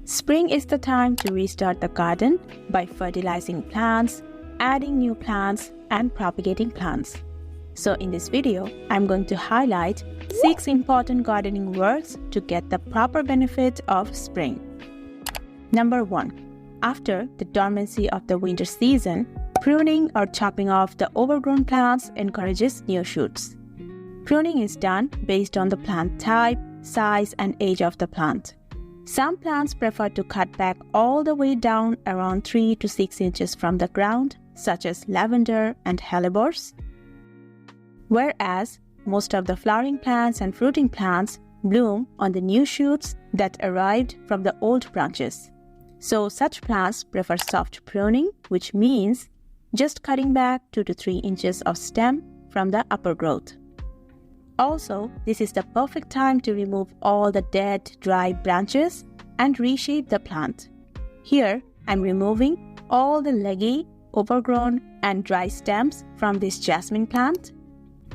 Spring is the time to restart the garden by fertilizing plants, adding new plants, and propagating plants. So in this video, I'm going to highlight 6 important gardening words to get the proper benefit of spring. Number 1. After the dormancy of the winter season, pruning or chopping off the overgrown plants encourages new shoots. Pruning is done based on the plant type, size, and age of the plant. Some plants prefer to cut back all the way down around 3 to 6 inches from the ground, such as lavender and hellebores, whereas most of the flowering plants and fruiting plants bloom on the new shoots that arrived from the old branches. So such plants prefer soft pruning, which means just cutting back 2 to 3 inches of stem from the upper growth. Also, this is the perfect time to remove all the dead, dry branches and reshape the plant. Here, I'm removing all the leggy, overgrown, and dry stems from this jasmine plant.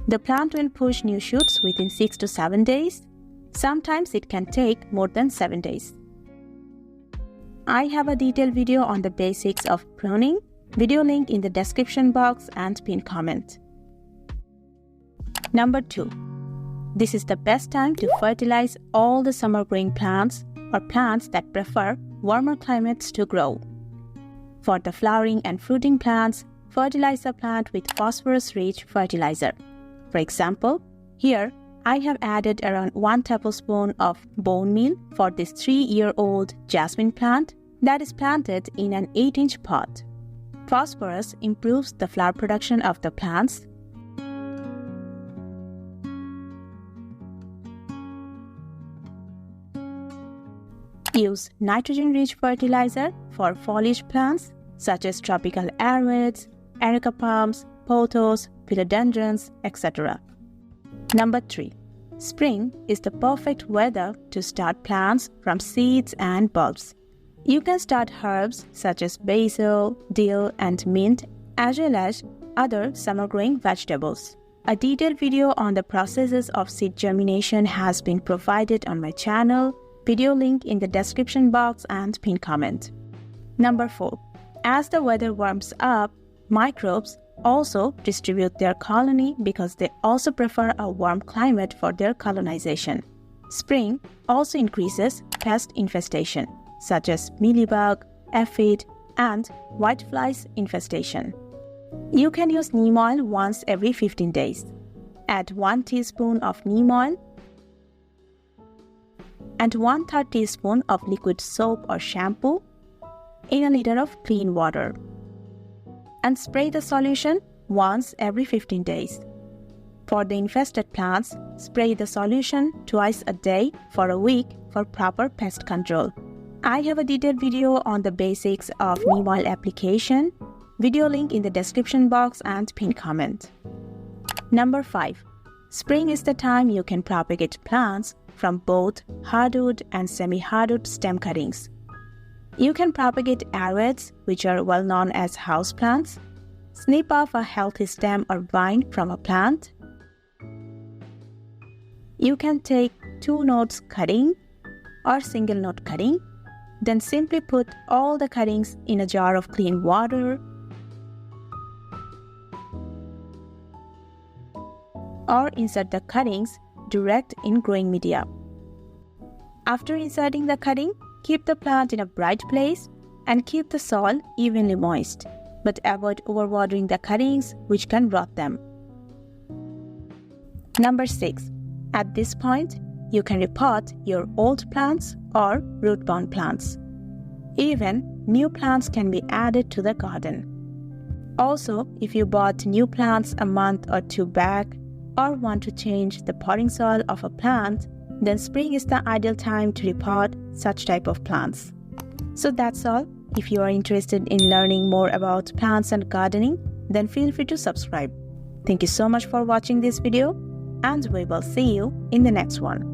The plant will push new shoots within 6 to 7 days. Sometimes it can take more than 7 days. I have a detailed video on the basics of pruning, video link in the description box and pinned comment. Number 2. This is the best time to fertilize all the summer growing plants or plants that prefer warmer climates to grow. For the flowering and fruiting plants, fertilize the plant with phosphorus-rich fertilizer. For example, here I have added around 1 tablespoon of bone meal for this 3-year-old jasmine plant that is planted in an 8-inch pot. Phosphorus improves the flower production of the plants. Use nitrogen-rich fertilizer for foliage plants such as tropical arrowheads, erica palms, pothos, philodendrons, etc. Number 3. Spring is the perfect weather to start plants from seeds and bulbs. You can start herbs such as basil, dill, and mint, as well as other summer-growing vegetables. A detailed video on the processes of seed germination has been provided on my channel. Video link in the description box and pinned comment. Number 4. As the weather warms up, microbes also distribute their colony because they also prefer a warm climate for their colonization. Spring also increases pest infestation, such as mealybug, aphid, and whiteflies infestation. You can use neem oil once every 15 days. Add 1 teaspoon of neem oil and 1/3 teaspoon of liquid soap or shampoo in a liter of clean water, and spray the solution once every 15 days. For the infested plants, spray the solution twice a day for a week for proper pest control. I have a detailed video on the basics of neem oil application. Video link in the description box and pinned comment. Number 5. Spring is the time you can propagate plants from both hardwood and semi-hardwood stem cuttings. You can propagate arrowheads, which are well known as houseplants. Snip off a healthy stem or vine from a plant. You can take 2 nodes cutting or single node cutting, then simply put all the cuttings in a jar of clean water or insert the cuttings direct in growing media. After inserting the cutting, keep the plant in a bright place and keep the soil evenly moist, but avoid overwatering the cuttings, which can rot them. Number 6. At this point, you can repot your old plants or root-bound plants. Even new plants can be added to the garden. Also, if you bought new plants a month or 2 back, or want to change the potting soil of a plant, then spring is the ideal time to repot such type of plants. So that's all. If you are interested in learning more about plants and gardening, then feel free to subscribe. Thank you so much for watching this video, and we will see you in the next one.